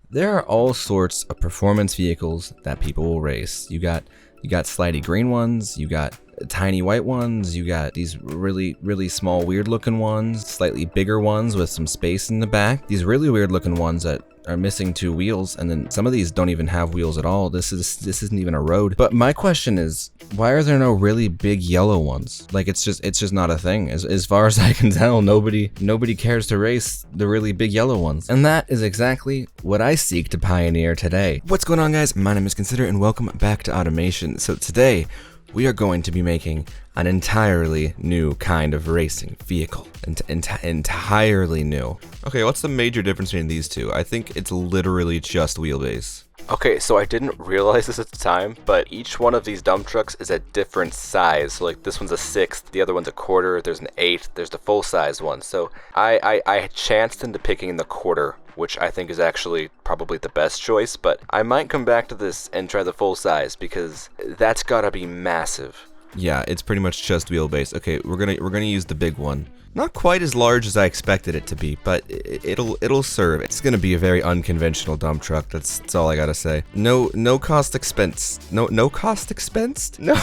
There are all sorts of performance vehicles that people will race. You got slidey green ones, you got tiny white ones, you got these really small weird looking ones, slightly bigger ones with some space in the back, these really weird looking ones that are missing 2 wheels, and then some of these don't even have wheels at all. This isn't even a road. But my question is, why are there no really big yellow ones? Like, it's just not a thing. As far as I can tell, nobody cares to race the really big yellow ones. And that is exactly what I seek to pioneer today. What's going on, guys? My name is Consider, and welcome back to Automation. So today, we are going to be making an entirely new kind of racing vehicle. Entirely new. Okay, what's the major difference between these two? I think it's literally just wheelbase. Okay, so I didn't realize this at the time, but each one of these dump trucks is a different size. So like this one's a 1/6, the other one's a 1/4, there's an 1/8, there's the full size one. So I chanced into picking the 1/4, which I think is actually probably the best choice, but I might come back to this and try the full size because that's gotta be massive. Yeah, it's pretty much just wheelbase. Okay, we're gonna use the big one. Not quite as large as I expected it to be, but it'll serve. It's gonna be a very unconventional dump truck. That's all I gotta say. No cost expense. No cost expensed? No.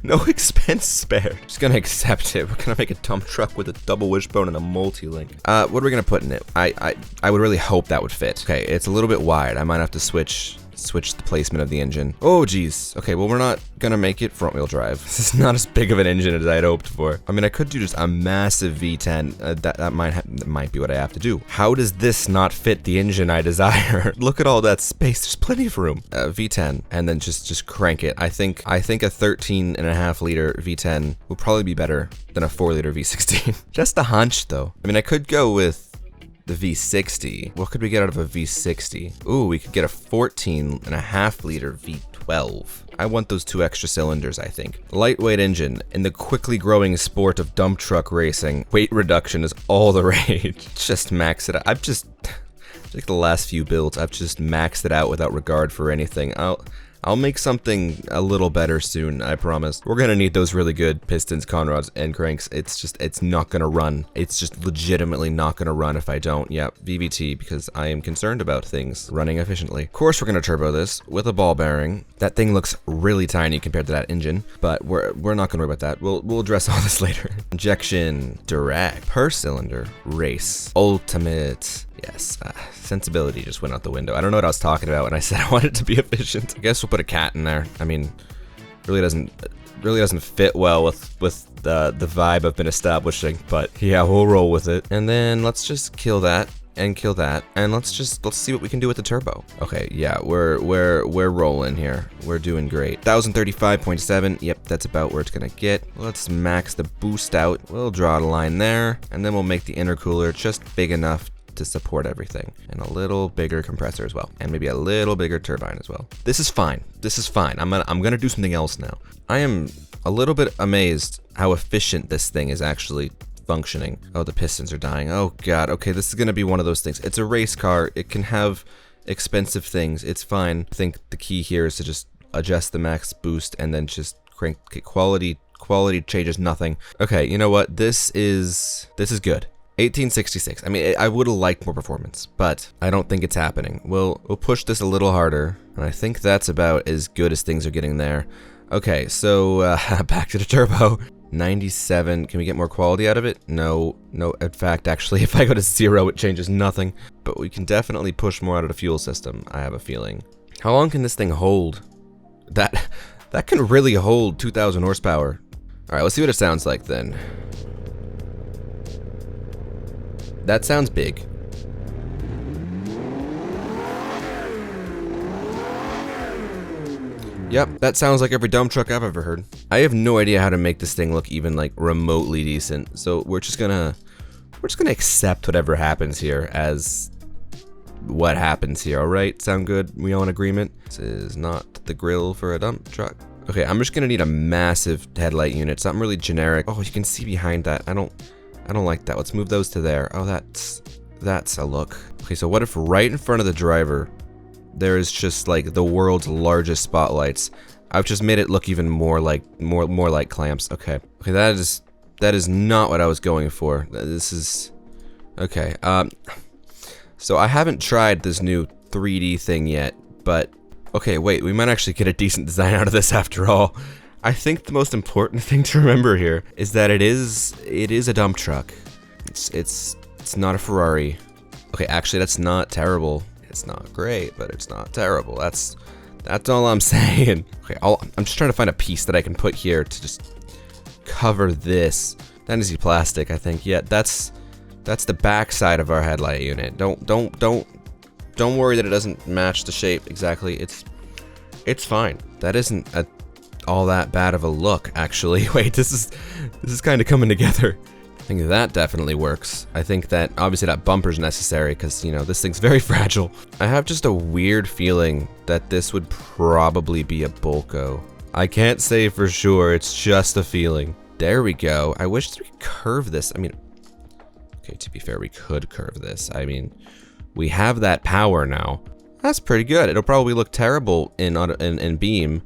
No expense spared. Just gonna accept it. We're gonna make a dump truck with a double wishbone and a multi-link. What are we gonna put in it? I would really hope that would fit. Okay, it's a little bit wide. I might have to switch the placement of the engine. Oh geez. Okay, well we're not gonna make it front wheel drive. This is not as big of an engine as I had hoped for. I mean, I could do just a massive V10. That might be what I have to do. How does this not fit the engine I desire? Look at all that space. There's plenty of room. V10, and then just crank it. I think a 13.5 liter V10 will probably be better than a 4 liter V16. Just a hunch though. I mean, I could go with the V60. What could we get out of a V60? Ooh, we could get a 14.5 liter V12. I want those 2 extra cylinders, I think. Lightweight engine. In the quickly growing sport of dump truck racing, weight reduction is all the rage. Just max it out. Like the last few builds, I've just maxed it out without regard for anything. I'll make something a little better soon, I promise. We're gonna need those really good pistons, conrods, and cranks. It's not gonna run. It's just legitimately not gonna run if I don't. Yep, VVT, because I am concerned about things running efficiently. Of course, we're gonna turbo this with a ball bearing. That thing looks really tiny compared to that engine, but we're not gonna worry about that. We'll address all this later. Injection, direct, per cylinder, race, ultimate. Yes, sensibility just went out the window. I don't know what I was talking about when I said I wanted to be efficient. I guess we'll put a cat in there. I mean, really doesn't fit well with the vibe I've been establishing, but yeah, we'll roll with it. And then let's just kill that and kill that, and let's see what we can do with the turbo. Okay, yeah, we're rolling here. We're doing great. 1035.7. Yep, that's about where it's gonna get. Let's max the boost out. We'll draw a line there, and then we'll make the intercooler just big enough to support everything, and a little bigger compressor as well, and maybe a little bigger turbine as well. This is fine. This is fine. I'm gonna do something else now. I am a little bit amazed how efficient this thing is actually functioning. Oh, the pistons are dying. Oh god. Okay, this is gonna be one of those things. It's a race car. It can have expensive things. It's fine. I think the key here is to just adjust the max boost and then just crank. Quality changes nothing. Okay, you know what? This is good. 1866. I mean, I would have liked more performance, but I don't think it's happening. We'll push this a little harder, and I think that's about as good as things are getting there. Okay, so back to the turbo. 97. Can we get more quality out of it? No. In fact, actually, if I go to 0, it changes nothing. But we can definitely push more out of the fuel system, I have a feeling. How long can this thing hold? That can really hold 2,000 horsepower. All right, let's see what it sounds like then. That sounds big. Yep, that sounds like every dump truck I've ever heard. I have no idea how to make this thing look even like remotely decent, so we're just gonna accept whatever happens here as what happens here. All right, sound good? We all in agreement? This is not the grill for a dump truck. Okay, I'm just gonna need a massive headlight unit, something really generic. Oh, you can see behind that. I don't like that. Let's move those to there. Oh, that's a look. Okay, so what if right in front of the driver, there is just like the world's largest spotlights? I've just made it look even more like clamps. Okay, that is not what I was going for. This is okay. So I haven't tried this new 3D thing yet, but okay, wait, we might actually get a decent design out of this after all. I think the most important thing to remember here is that it is a dump truck. It's not a Ferrari. Okay, actually that's not terrible. It's not great, but it's not terrible. That's all I'm saying. Okay, I'm just trying to find a piece that I can put here to just cover this. That needs to be plastic, I think. Yeah, that's the back side of our headlight unit. Don't worry that it doesn't match the shape exactly. It's fine. That isn't all that bad of a look, actually. Wait, this is kind of coming together. I think that definitely works. I think that obviously that bumper's necessary because, you know, this thing's very fragile. I have just a weird feeling that this would probably be a Bulco. I can't say for sure, it's just a feeling. There we go. I wish we could curve this. I mean, okay, to be fair, we could curve this. I mean, we have that power now. That's pretty good. It'll probably look terrible in Beam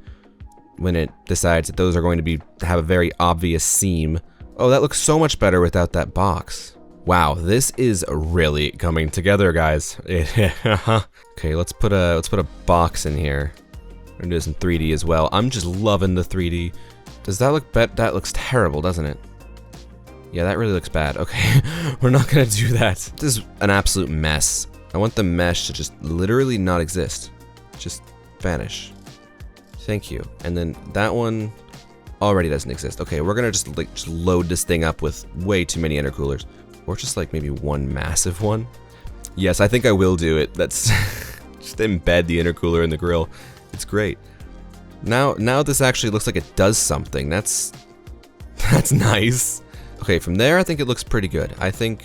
when it decides that those are going to have a very obvious seam. Oh, that looks so much better without that box. Wow, this is really coming together, guys. Okay, let's put a box in here. We're gonna do some 3D as well. I'm just loving the 3D. Does that look bad? That looks terrible, doesn't it? Yeah, that really looks bad. Okay, we're not gonna do that. This is an absolute mess. I want the mesh to just literally not exist. Just vanish. Thank you. And then that one already doesn't exist. Okay, we're gonna just load this thing up with way too many intercoolers. Or just like maybe one massive one. Yes, I think I will do it. That's just embed the intercooler in the grill. It's great. Now this actually looks like it does something. That's nice. Okay, from there I think it looks pretty good. I think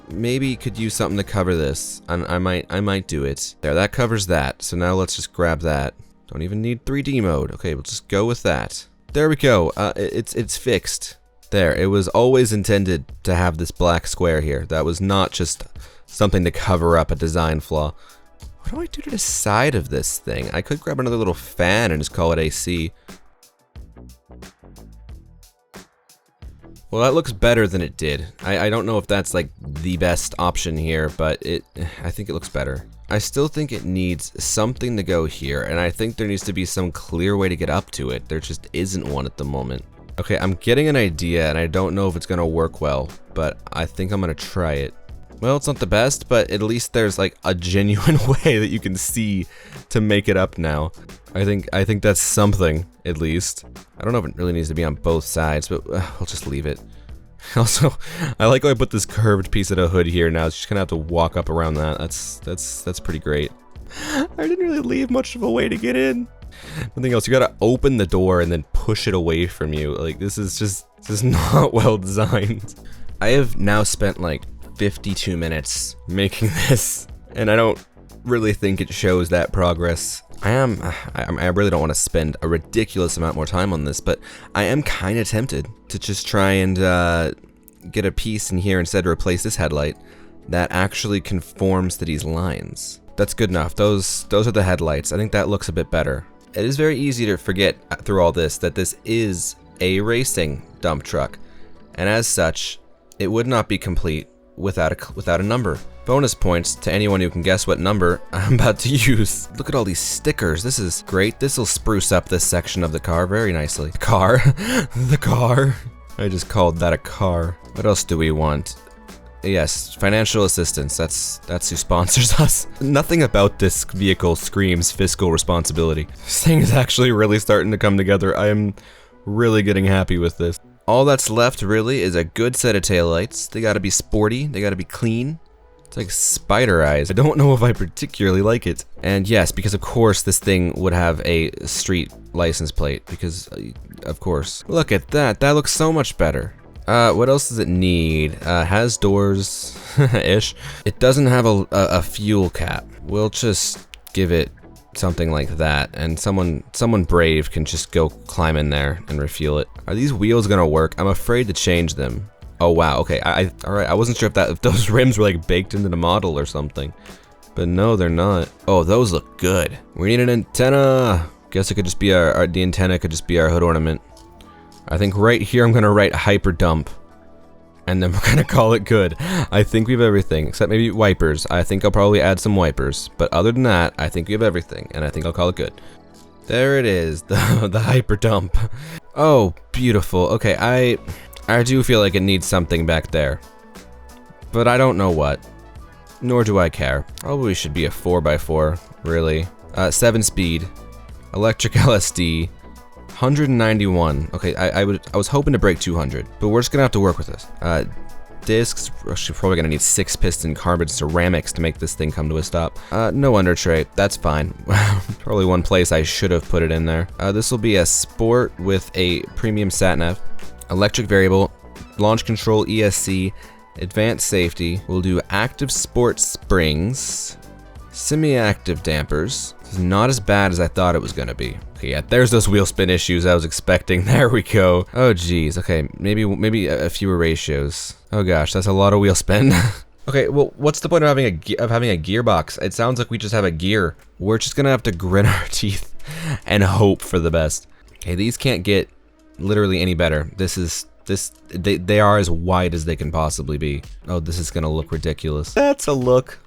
maybe could use something to cover this. I might do it. There, that covers that. So now let's just grab that. Don't even need 3D mode. Okay, we'll just go with that. There we go. It's fixed. There, it was always intended to have this black square here. That was not just something to cover up a design flaw. What do I do to the side of this thing? I could grab another little fan and just call it AC. Well, that looks better than it did. I don't know if that's like the best option here, but I think it looks better. I still think it needs something to go here, and I think there needs to be some clear way to get up to it. There just isn't one at the moment. Okay, I'm getting an idea, and I don't know if it's gonna work well, but I think I'm gonna try it. Well, it's not the best, but at least there's like a genuine way that you can see to make it up now. I think that's something, at least. I don't know if it really needs to be on both sides, but I'll just leave it. Also, I like how I put this curved piece of the hood here now. It's just gonna have to walk up around that. That's pretty great. I didn't really leave much of a way to get in. Nothing else. You gotta open the door and then push it away from you. Like this is not well designed. I have now spent like 52 minutes making this, and I don't really think it shows that progress. I really don't want to spend a ridiculous amount more time on this, but I am kind of tempted to just try and get a piece in here instead to replace this headlight that actually conforms to these lines. That's good enough. Those are the headlights. I think that looks a bit better. It is very easy to forget through all this that this is a racing dump truck, and as such, it would not be complete without a number. Bonus points to anyone who can guess what number I'm about to use. Look at all these stickers. This is great. This will spruce up this section of the car very nicely. The car. The car. I just called that a car. What else do we want? Yes, financial assistance. That's who sponsors us. Nothing about this vehicle screams fiscal responsibility. This thing is actually really starting to come together. I am really getting happy with this. All that's left really is a good set of taillights. They gotta be sporty, they gotta be clean. It's like spider eyes. I don't know if I particularly like it. And yes, because of course this thing would have a street license plate, because of course. Look at that, that looks so much better. What else does it need? Has doors, ish. It doesn't have a fuel cap. We'll just give it something like that, and someone brave can just go climb in there and refuel it. Are these wheels gonna work? I'm afraid to change them. Oh wow, okay, alright, I wasn't sure if those rims were like baked into the model or something. But no, they're not. Oh, those look good. We need an antenna. Guess it could just be the antenna could just be our hood ornament. I think right here I'm gonna write hyper dump. and then we're gonna call it good. I think we have everything, except maybe wipers. I think I'll probably add some wipers, but other than that, I think we have everything, and I think I'll call it good. There it is, the hyper dump. Oh, beautiful. Okay, I do feel like it needs something back there, but I don't know what. Nor do I care. Probably should be a 4x4, really. 7 speed, electric LSD, 191. Okay, I was hoping to break 200, but we're just gonna have to work with this. Discs, we're probably gonna need 6 piston carbon ceramics to make this thing come to a stop. No under tray, that's fine. Probably one place I should have put it in there. This will be a sport with a premium sat nav, electric variable, launch control ESC, advanced safety. We'll do active sport springs, semi-active dampers. This is not as bad as I thought it was gonna be. Okay, yeah, there's those wheel spin issues I was expecting. There we go. Oh geez. Okay, maybe a fewer ratios. Oh gosh, that's a lot of wheel spin. Okay, well, what's the point of having a gearbox? It sounds like we just have a gear. We're just gonna have to grit our teeth and hope for the best. Okay, these can't get literally any better. They are as wide as they can possibly be. Oh, this is gonna look ridiculous. That's a look.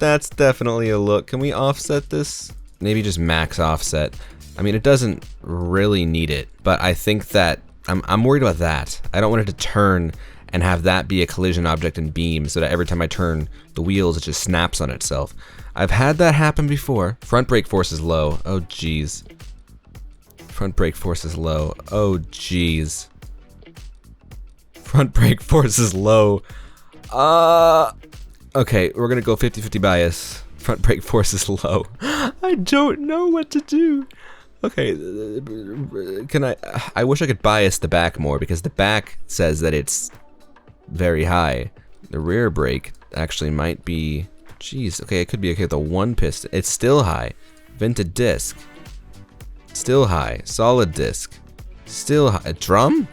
That's definitely a look. Can we offset this? Maybe just max offset. I mean, it doesn't really need it, but I think that I'm worried about that. I don't want it to turn and have that be a collision object in Beam so that every time I turn the wheels, it just snaps on itself. I've had that happen before. Front brake force is low. Oh, geez. Front brake force is low. Oh, geez. Front brake force is low. Okay, we're gonna go 50-50 bias. Front brake force is low. I don't know what to do. Okay, I wish I could bias the back more because the back says that it's very high. The rear brake actually might be, jeez, okay, it could be okay with the one piston. It's still high. Vented disc. Still high. Solid disc. Still high. A drum?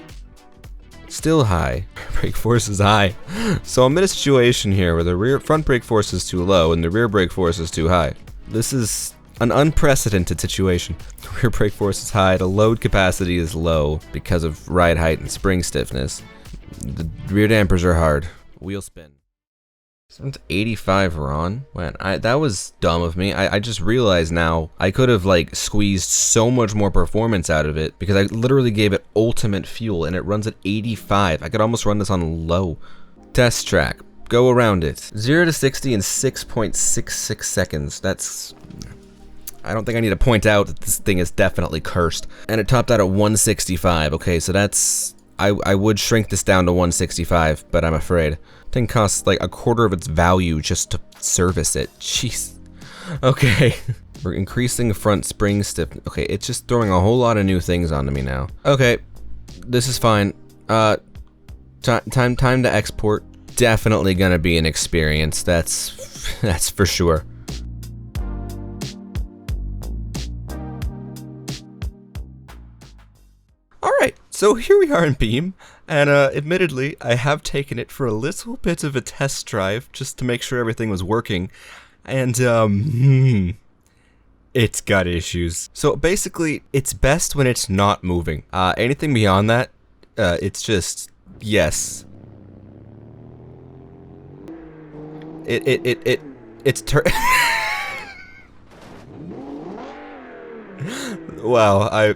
Still high. Brake force is high. So I'm in a situation here where the front brake force is too low and the rear brake force is too high. This is an unprecedented situation. The rear brake force is high, the load capacity is low because of ride height and spring stiffness. The rear dampers are hard. Wheel spin. 85 Ron? Man, that was dumb of me. I just realized now I could have like squeezed so much more performance out of it because I literally gave it ultimate fuel and it runs at 85. I could almost run this on low. Test track. Go around it. 0 to 60 in 6.66 seconds. That's... I don't think I need to point out that this thing is definitely cursed. And it topped out at 165. Okay, so that's... I would shrink this down to 165, but I'm afraid. Thing costs like a quarter of its value just to service it. Jeez. Okay. We're increasing front spring stiffness. Okay, it's just throwing a whole lot of new things onto me now. Okay, this is fine. Time to export. Definitely gonna be an experience. That's for sure. Alright, so here we are in Beam, and admittedly, I have taken it for a little bit of a test drive, just to make sure everything was working, and it's got issues. So basically, it's best when it's not moving. Anything beyond that, it's just, yes. It's wow, oh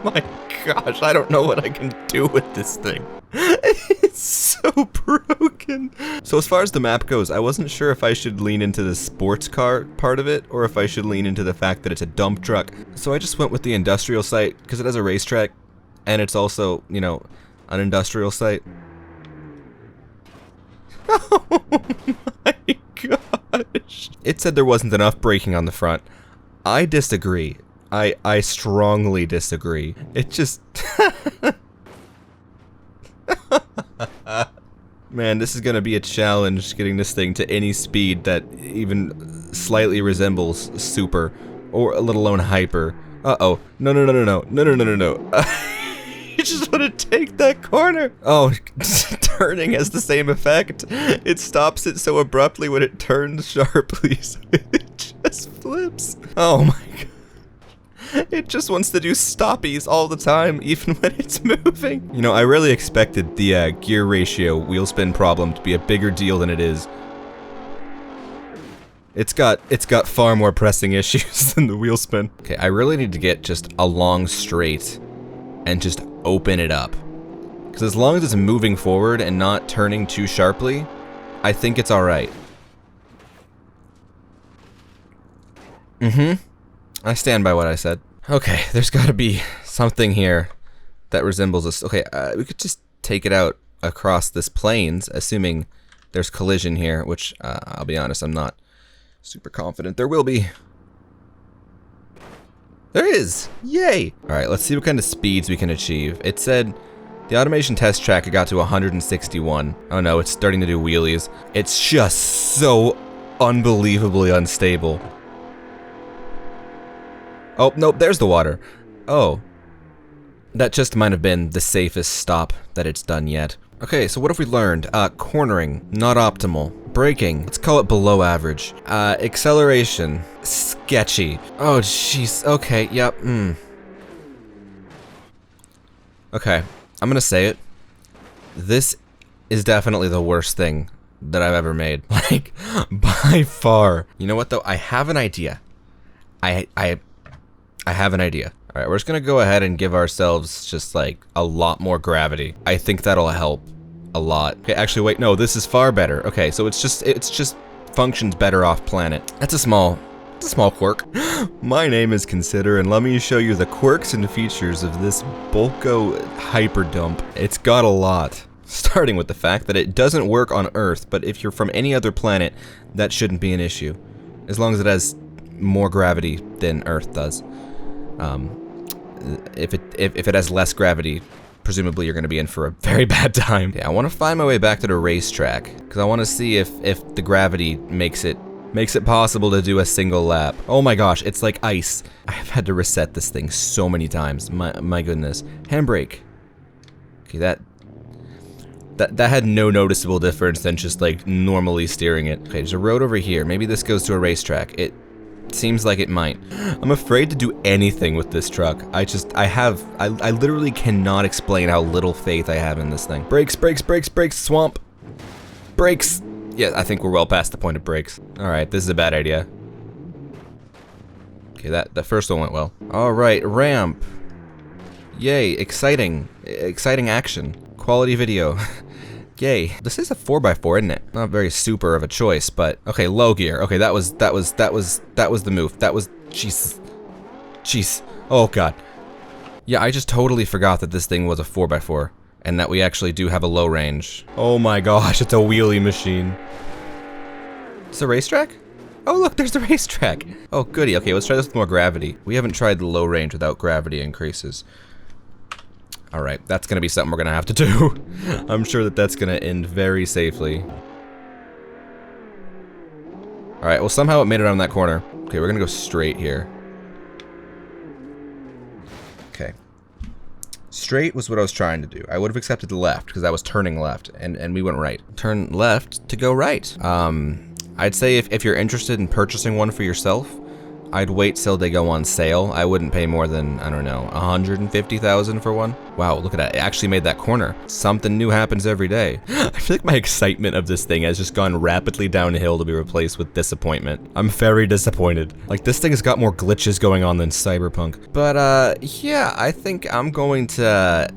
my gosh, I don't know what I can do with this thing. It's so broken. So as far as the map goes, I wasn't sure if I should lean into the sports car part of it, or if I should lean into the fact that it's a dump truck. So I just went with the industrial site, because it has a racetrack, and it's also, you know, an industrial site. Oh my gosh. It said there wasn't enough braking on the front. I disagree. I strongly disagree. It just... Man, this is gonna be a challenge getting this thing to any speed that even slightly resembles super, or let alone hyper. Uh-oh. No. You just want to take that corner. Oh, turning has the same effect. It stops it so abruptly when it turns sharply, so it just flips. Oh my god. It just wants to do stoppies all the time, even when it's moving. You know, I really expected the gear ratio wheel spin problem to be a bigger deal than it is. It's got far more pressing issues than the wheel spin. Okay, I really need to get just a long straight and just open it up. Because as long as it's moving forward and not turning too sharply, I think it's alright. I stand by what I said. Okay, there's gotta be something here that resembles this. Okay, we could just take it out across this plains, assuming there's collision here, which, I'll be honest, I'm not super confident there will be. There is! Yay! Alright, let's see what kind of speeds we can achieve. It said the automation test track got to 161. Oh no, it's starting to do wheelies. It's just so unbelievably unstable. Oh, nope, there's the water. Oh. That just might have been the safest stop that it's done yet. Okay, so what have we learned? Cornering, not optimal. Braking, let's call it below average. Acceleration, sketchy. Oh, jeez, okay, yep, Okay, I'm gonna say it. This is definitely the worst thing that I've ever made. Like, by far. You know what, though? I have an idea. I have an idea. Alright, we're just gonna go ahead and give ourselves just like a lot more gravity. I think that'll help a lot. Okay, actually wait, no, this is far better. Okay, so it's just functions better off planet. That's a small quirk. My name is Consider, and let me show you the quirks and features of this Bulko hyperdump. It's got a lot. Starting with the fact that it doesn't work on Earth, but if you're from any other planet, that shouldn't be an issue. As long as it has more gravity than Earth does. If it has less gravity, presumably you're going to be in for a very bad time. Yeah, I want to find my way back to the racetrack because I want to see if the gravity makes it possible to do a single lap. Oh my gosh, it's like ice. I've had to reset this thing so many times. My goodness. Handbrake. Okay, that had no noticeable difference than just like normally steering it. Okay, there's a road over here. Maybe this goes to a racetrack. It seems like it might. I'm afraid to do anything with this truck. I literally cannot explain how little faith I have in this thing. Brakes, brakes, brakes, brakes, swamp. Brakes. Yeah, I think we're well past the point of brakes. Alright, this is a bad idea. Okay, that first one went well. Alright, ramp. Yay, exciting. Exciting action. Quality video. Yay. This is a 4x4, isn't it? Not very super of a choice, but okay, low gear. Okay, that was the move. That was jeez. Oh god. Yeah, I just totally forgot that this thing was a 4x4 and that we actually do have a low range. Oh my gosh, it's a wheelie machine. It's a racetrack? Oh look, there's the racetrack. Oh goody. Okay, let's try this with more gravity. We haven't tried the low range without gravity increases. Alright, that's gonna be something we're gonna have to do. I'm sure that that's gonna end very safely. Alright, well somehow it made it around that corner. Okay, we're gonna go straight here. Okay. Straight was what I was trying to do. I would have accepted the left, because I was turning left, and we went right. Turn left to go right. I'd say if you're interested in purchasing one for yourself, I'd wait till they go on sale. I wouldn't pay more than, I don't know, 150,000 for one. Wow, look at that. It actually made that corner. Something new happens every day. I feel like my excitement of this thing has just gone rapidly downhill to be replaced with disappointment. I'm very disappointed. Like, this thing has got more glitches going on than Cyberpunk. But, yeah, I think I'm going to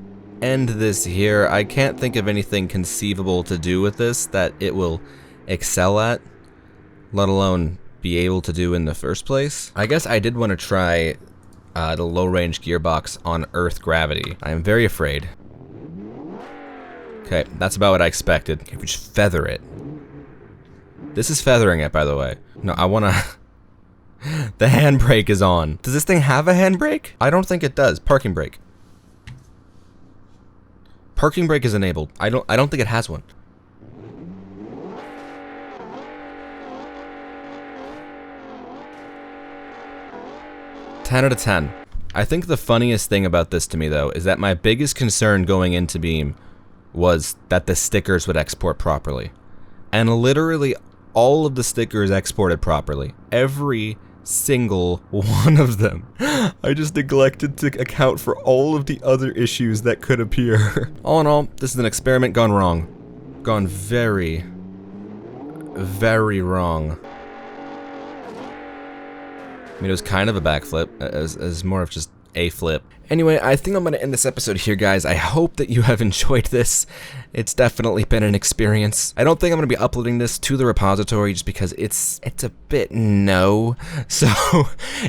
end this here. I can't think of anything conceivable to do with this that it will excel at, let alone be able to do in the first place. I guess I did want to try the low-range gearbox on Earth gravity. I am very afraid. Okay, that's about what I expected. Okay, we just feather it. This is feathering it, by the way. No, I wanna... The handbrake is on. Does this thing have a handbrake? I don't think it does. Parking brake. Parking brake is enabled. I don't think it has one. Ten out of 10. I think the funniest thing about this to me, though, is that my biggest concern going into Beam was that the stickers would export properly. And literally all of the stickers exported properly. Every single one of them. I just neglected to account for all of the other issues that could appear. All in all, this is an experiment gone wrong. Gone very, very wrong. I mean, it was kind of a backflip, as more of just a flip. Anyway, I think I'm going to end this episode here, guys. I hope that you have enjoyed this. It's definitely been an experience. I don't think I'm going to be uploading this to the repository just because it's a bit no. So,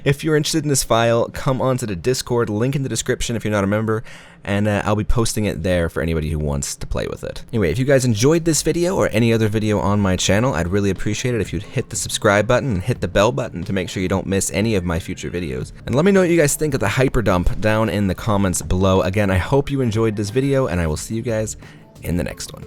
if you're interested in this file, come onto the Discord, link in the description if you're not a member, and I'll be posting it there for anybody who wants to play with it. Anyway, if you guys enjoyed this video or any other video on my channel, I'd really appreciate it if you'd hit the subscribe button and hit the bell button to make sure you don't miss any of my future videos. And let me know what you guys think of the hyperdump down in the comments below. Again, I hope you enjoyed this video, and I will see you guys in the next one.